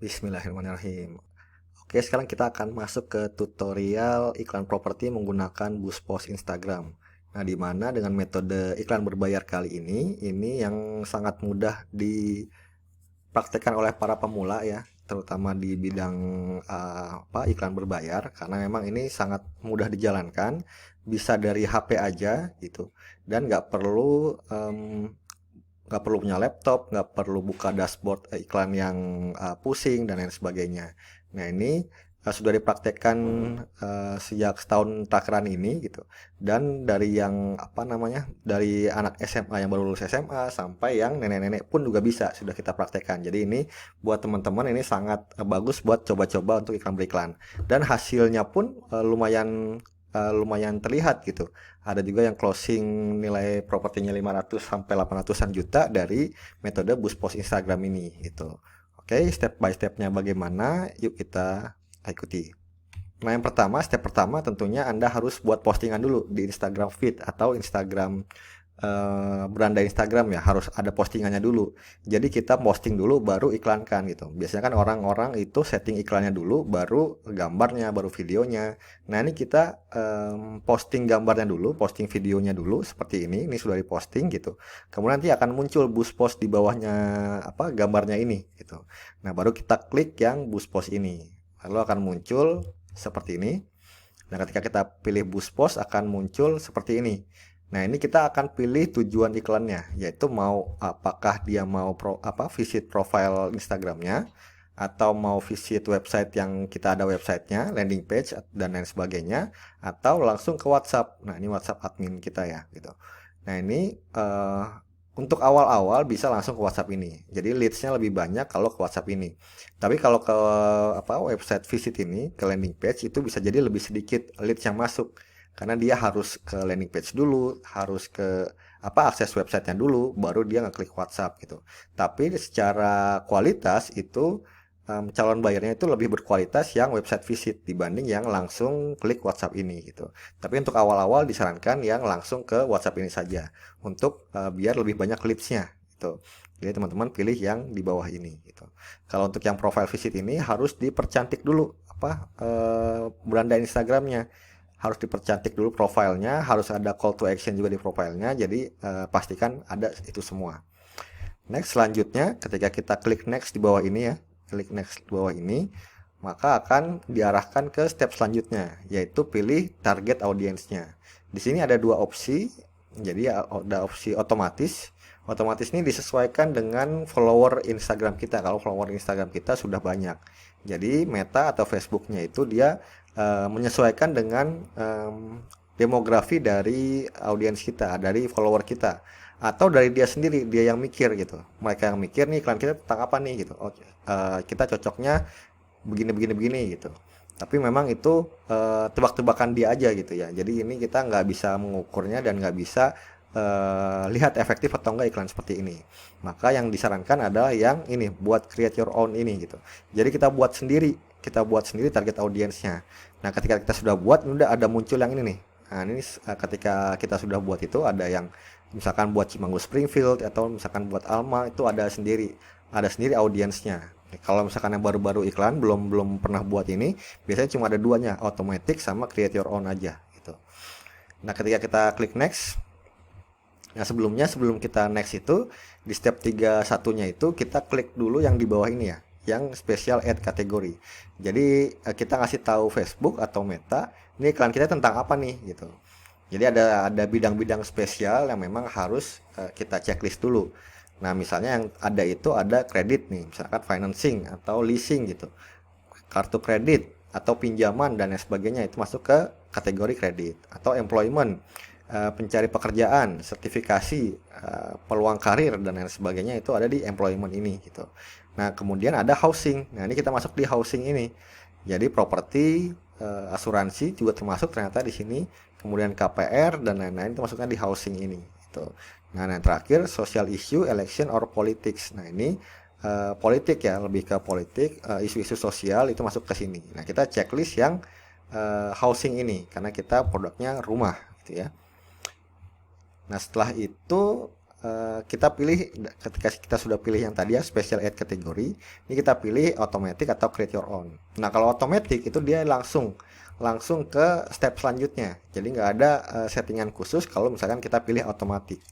Bismillahirrahmanirrahim. Oke, sekarang kita akan masuk ke tutorial iklan properti menggunakan Boost Post Instagram. Nah, di mana dengan metode iklan berbayar kali ini yang sangat mudah dipraktekkan oleh para pemula ya, terutama di bidang iklan berbayar, karena memang ini sangat mudah dijalankan, bisa dari HP aja gitu, dan nggak perlu punya laptop, nggak perlu buka dashboard iklan yang pusing dan lain sebagainya. Nah ini sudah dipraktekkan sejak setahun takaran ini gitu. Dan dari yang dari anak SMA yang baru lulus SMA sampai yang nenek-nenek pun juga bisa sudah kita praktekkan. Jadi ini buat teman-teman ini sangat bagus buat coba-coba untuk iklan beriklan. Dan hasilnya pun lumayan terlihat gitu. Ada juga yang closing nilai propertinya 500 sampai 800-an juta dari metode Boost Post Instagram ini gitu. Oke, step by stepnya bagaimana? Yuk kita ikuti. Nah, step pertama tentunya Anda harus buat postingan dulu di Instagram feed atau Instagram beranda Instagram ya, harus ada postingannya dulu. Jadi kita posting dulu baru iklankan gitu. Biasanya kan orang-orang itu setting iklannya dulu, baru gambarnya, baru videonya. Nah ini kita posting gambarnya dulu, posting videonya dulu seperti ini. Ini sudah diposting gitu. Kemudian nanti akan muncul boost post di bawahnya gambarnya ini gitu. Nah baru kita klik yang boost post ini, lalu akan muncul seperti ini. Nah ketika kita pilih boost post akan muncul seperti ini. Nah, ini kita akan pilih tujuan iklannya, yaitu mau apakah dia mau visit profile Instagramnya, atau mau visit website yang kita ada websitenya, landing page dan lain sebagainya, atau langsung ke WhatsApp. Nah, ini WhatsApp admin kita ya, gitu. Nah, ini untuk awal-awal bisa langsung ke WhatsApp ini. Jadi leads-nya lebih banyak kalau ke WhatsApp ini. Tapi kalau ke website visit ini, ke landing page itu bisa jadi lebih sedikit leads yang masuk. Karena dia harus ke landing page dulu, harus ke akses websitenya dulu, baru dia ngeklik WhatsApp gitu. Tapi secara kualitas itu calon bayarnya itu lebih berkualitas yang website visit dibanding yang langsung klik WhatsApp ini gitu. Tapi untuk awal-awal disarankan yang langsung ke WhatsApp ini saja untuk biar lebih banyak leads-nya gitu. Jadi teman-teman pilih yang di bawah ini gitu. Kalau untuk yang profile visit ini harus dipercantik dulu beranda Instagramnya, harus dipercantik dulu profilnya, harus ada call to action juga di profilnya, jadi pastikan ada itu semua. Next, selanjutnya ketika kita klik next di bawah ini ya, klik next di bawah ini, maka akan diarahkan ke step selanjutnya, yaitu pilih target audiensnya. Di sini ada dua opsi, jadi ada opsi otomatis. Otomatis ini disesuaikan dengan follower Instagram kita. Kalau follower Instagram kita sudah banyak, jadi Meta atau Facebooknya itu dia menyesuaikan dengan demografi dari audiens kita, dari follower kita, atau dari dia sendiri, dia yang mikir gitu. Mereka yang mikir nih iklan kita tentang apa nih gitu. Kita cocoknya begini gitu. Tapi memang itu tebak-tebakan dia aja gitu ya. Jadi ini kita nggak bisa mengukurnya dan nggak bisa lihat efektif atau enggak iklan seperti ini. Maka yang disarankan adalah yang ini, buat create your own ini gitu. Jadi kita buat sendiri target audiensnya. Nah ketika kita sudah buat, udah ada muncul yang ini nih. Nah ini ketika kita sudah buat itu ada yang misalkan buat Cimanggu Springfield atau misalkan buat Alma, itu ada sendiri audiensnya. Kalau misalkan yang baru-baru iklan belum pernah buat ini, biasanya cuma ada duanya, automatic sama create your own aja gitu. Nah ketika kita klik next, nah sebelum kita next itu di step 31-nya itu kita klik dulu yang di bawah ini ya, yang special ad kategori. Jadi kita ngasih tahu Facebook atau Meta ini iklan kita tentang apa nih gitu. Jadi ada bidang-bidang spesial yang memang harus kita checklist dulu. Nah misalnya yang ada itu ada kredit nih, misalkan financing atau leasing gitu, kartu kredit atau pinjaman dan lain sebagainya, itu masuk ke kategori kredit. Atau employment, pencari pekerjaan, sertifikasi, peluang karir dan lain sebagainya, itu ada di employment ini gitu. Nah kemudian ada housing. Nah ini kita masuk di housing ini. Jadi properti, asuransi juga termasuk ternyata di sini. Kemudian KPR dan lain-lain itu masuknya di housing ini gitu. Nah yang terakhir social issue, election or politics. Nah ini politik ya, lebih ke politik, isu-isu sosial itu masuk ke sini. Nah kita checklist yang housing ini karena kita produknya rumah gitu ya. Nah setelah itu kita pilih, ketika kita sudah pilih yang tadi ya special add kategori, ini kita pilih automatic atau create your own. Nah kalau automatic itu dia langsung ke step selanjutnya, jadi nggak ada settingan khusus kalau misalkan kita pilih automatic.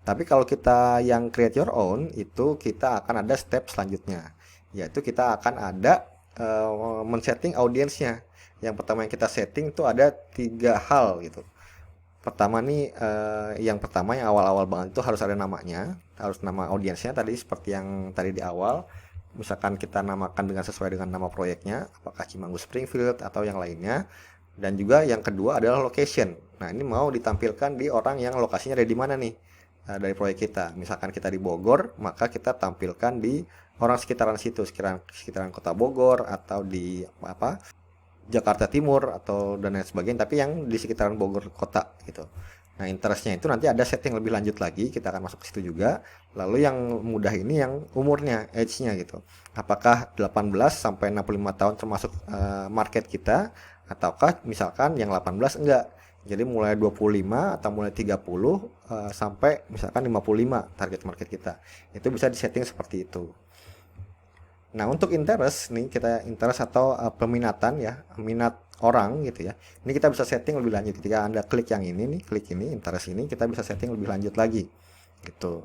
Tapi kalau kita yang create your own itu kita akan ada step selanjutnya, yaitu kita akan ada men-setting audiensnya. Yang pertama yang kita setting itu ada 3 hal gitu. Pertama nih, yang pertama yang awal-awal banget itu harus ada namanya, harus nama audiensnya tadi seperti yang tadi di awal. Misalkan kita namakan dengan sesuai dengan nama proyeknya, apakah Cimanggu Springfield atau yang lainnya. Dan juga yang kedua adalah location. Nah ini mau ditampilkan di orang yang lokasinya ada di mana nih, dari proyek kita. Misalkan kita di Bogor, maka kita tampilkan di orang sekitaran situ, sekitaran kota Bogor atau di Jakarta Timur atau dan lain sebagainya, tapi yang di sekitaran Bogor kota gitu. Nah, interestnya itu nanti ada setting lebih lanjut lagi, kita akan masuk ke situ juga. Lalu yang mudah ini yang umurnya, age-nya gitu. Apakah 18 sampai 65 tahun termasuk market kita, ataukah misalkan yang 18 enggak. Jadi mulai 25 atau mulai 30 sampai misalkan 55 target market kita. Itu bisa disetting seperti itu. Nah, untuk interest nih, kita interest atau peminatan ya, minat orang gitu ya. Ini kita bisa setting lebih lanjut. Ketika Anda klik yang ini nih, klik ini, interest ini, kita bisa setting lebih lanjut lagi gitu.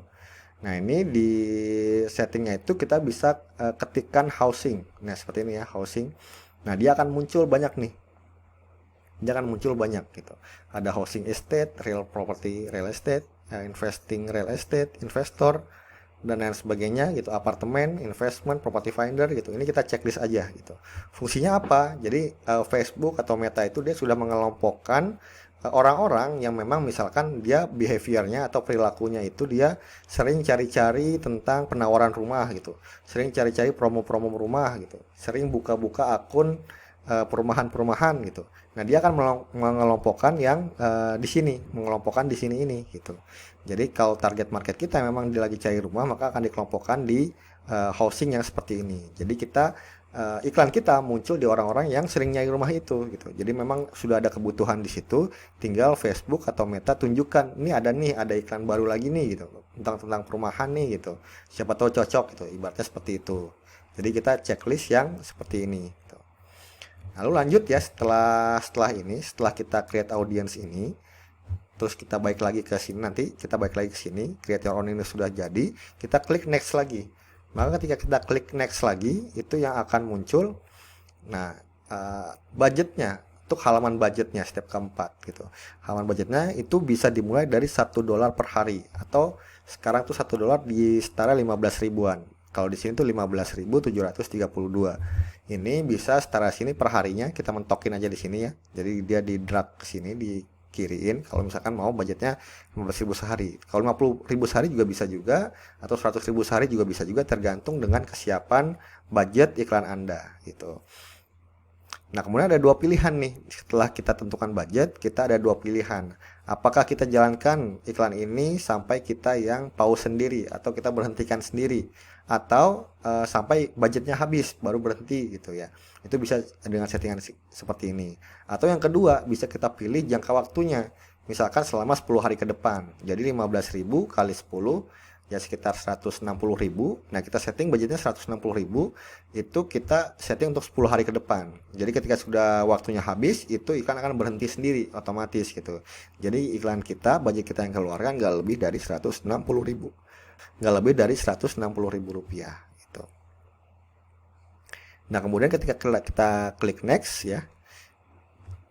Nah, ini di settingnya itu kita bisa ketikkan housing. Nah, seperti ini ya, housing. Nah, dia akan muncul banyak nih. Dia akan muncul banyak gitu. Ada housing estate, real property, real estate, investing real estate, investor, dan lain sebagainya gitu, apartemen, investment, property finder gitu. Ini kita checklist aja gitu. Fungsinya apa? Jadi Facebook atau Meta itu dia sudah mengelompokkan orang-orang yang memang misalkan dia behaviornya atau perilakunya itu dia sering cari-cari tentang penawaran rumah gitu, sering cari-cari promo-promo rumah gitu, sering buka-buka akun perumahan-perumahan gitu. Nah, dia akan mengelompokkan yang mengelompokkan di sini ini gitu. Jadi kalau target market kita memang dia lagi cari rumah, maka akan dikelompokkan di housing yang seperti ini. Jadi kita iklan kita muncul di orang-orang yang sering nyari rumah itu gitu. Jadi memang sudah ada kebutuhan di situ, tinggal Facebook atau Meta tunjukkan, ini ada iklan baru lagi nih gitu, tentang perumahan nih gitu. Siapa tahu cocok gitu, ibaratnya seperti itu. Jadi kita checklist yang seperti ini. Lalu lanjut ya, setelah kita create audience ini, terus kita balik lagi ke sini, create your own ini sudah jadi, kita klik next lagi. Maka ketika kita klik next lagi, itu yang akan muncul, nah budgetnya, untuk halaman budgetnya, step keempat gitu. Halaman budgetnya itu bisa dimulai dari $1 per hari, atau sekarang tuh $1 di setara 15 ribuan. Kalau di sini tuh 15.732. Ini bisa setara sini per harinya, kita mentokin aja di sini ya. Jadi dia di drag ke sini, dikiriin kalau misalkan mau budgetnya 15.000 sehari. Kalau 50.000 sehari juga bisa juga, atau 100.000 sehari juga bisa juga, tergantung dengan kesiapan budget iklan Anda gitu. Nah, kemudian ada 2 pilihan nih. Setelah kita tentukan budget, kita ada 2 pilihan. Apakah kita jalankan iklan ini sampai kita yang pause sendiri atau kita berhentikan sendiri, atau sampai budgetnya habis baru berhenti gitu ya. Itu bisa dengan settingan seperti ini. Atau yang kedua, bisa kita pilih jangka waktunya. Misalkan selama 10 hari ke depan. Jadi 15.000 kali 10 ya sekitar 160.000. Nah, kita setting budgetnya 160.000, itu kita setting untuk 10 hari ke depan. Jadi ketika sudah waktunya habis, itu iklan akan berhenti sendiri otomatis gitu. Jadi iklan kita, budget kita yang keluarkan nggak lebih dari 160.000. Nggak lebih dari 160.000 rupiah gitu. Nah, kemudian ketika kita klik next ya,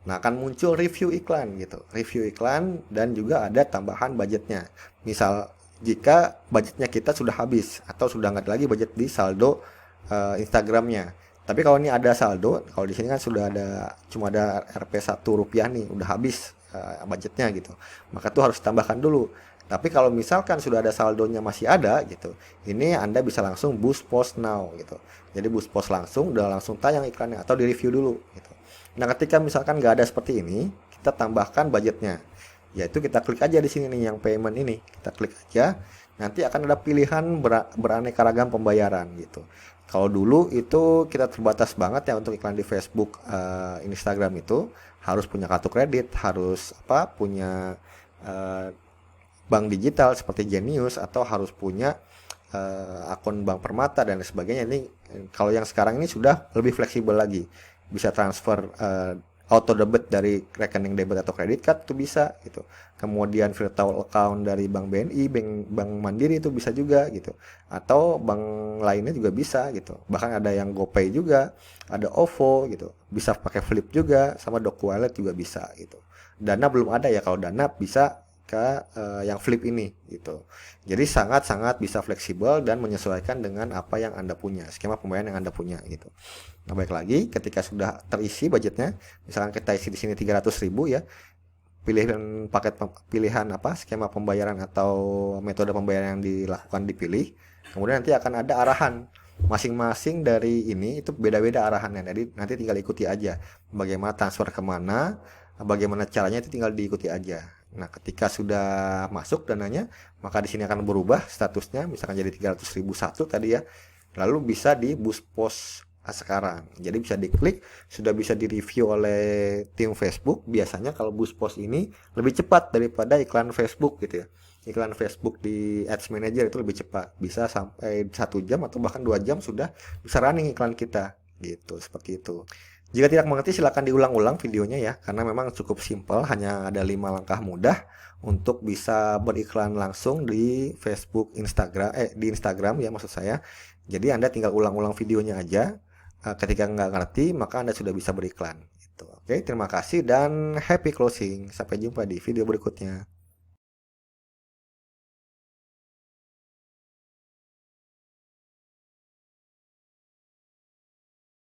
nah akan muncul review iklan gitu. Review iklan dan juga ada tambahan budgetnya. Misal jika budgetnya kita sudah habis atau sudah nggak ada lagi budget di saldo Instagramnya. Tapi kalau ini ada saldo, kalau di sini kan cuma ada Rp1 rupiah nih, udah habis budgetnya gitu. Maka tuh harus tambahkan dulu. Tapi kalau misalkan sudah ada saldonya masih ada gitu, ini Anda bisa langsung boost post now gitu. Jadi boost post langsung, udah langsung tayang iklannya atau di review dulu gitu. Nah, ketika misalkan nggak ada seperti ini, kita tambahkan budgetnya. Yaitu kita klik aja di sini nih yang payment ini, kita klik aja, nanti akan ada pilihan beraneka ragam pembayaran gitu. Kalau dulu itu kita terbatas banget ya untuk iklan di Facebook, Instagram itu harus punya kartu kredit, harus punya bank digital seperti Genius atau harus punya akun Bank Permata dan sebagainya. Ini kalau yang sekarang ini sudah lebih fleksibel lagi, bisa transfer auto debit dari rekening debit atau kredit card itu bisa gitu. Kemudian virtual account dari Bank BNI, Bank Mandiri itu bisa juga gitu. Atau bank lainnya juga bisa gitu. Bahkan ada yang GoPay juga, ada OVO gitu. Bisa pakai Flip juga, sama DocuWallet juga bisa gitu. Dana belum ada ya, kalau Dana bisa ke yang Flip ini gitu. Jadi sangat-sangat bisa fleksibel dan menyesuaikan dengan apa yang Anda punya, skema pembayaran yang Anda punya gitu. Nah, baik lagi ketika sudah terisi budgetnya, misalkan kita isi di sini 300.000 ya, pilihan paket pilihan apa skema pembayaran atau metode pembayaran yang dilakukan dipilih, kemudian nanti akan ada arahan masing-masing dari ini itu beda-beda arahannya. Jadi nanti tinggal ikuti aja bagaimana transfer kemana, bagaimana caranya itu tinggal diikuti aja. Nah, ketika sudah masuk dananya, maka di sini akan berubah statusnya, misalkan jadi 300.001 tadi ya. Lalu bisa di boost post sekarang. Jadi bisa diklik, sudah bisa direview oleh tim Facebook. Biasanya kalau boost post ini lebih cepat daripada iklan Facebook gitu ya. Iklan Facebook di Ads Manager itu lebih cepat, bisa sampai 1 jam atau bahkan 2 jam sudah bisa running iklan kita gitu, seperti itu. Jika tidak mengerti silakan diulang-ulang videonya ya, karena memang cukup simpel, hanya ada 5 langkah mudah untuk bisa beriklan langsung di Facebook, Instagram, di Instagram ya maksud saya. Jadi Anda tinggal ulang-ulang videonya aja. Ketika nggak ngerti, maka Anda sudah bisa beriklan. Gitu. Oke, terima kasih dan happy closing. Sampai jumpa di video berikutnya.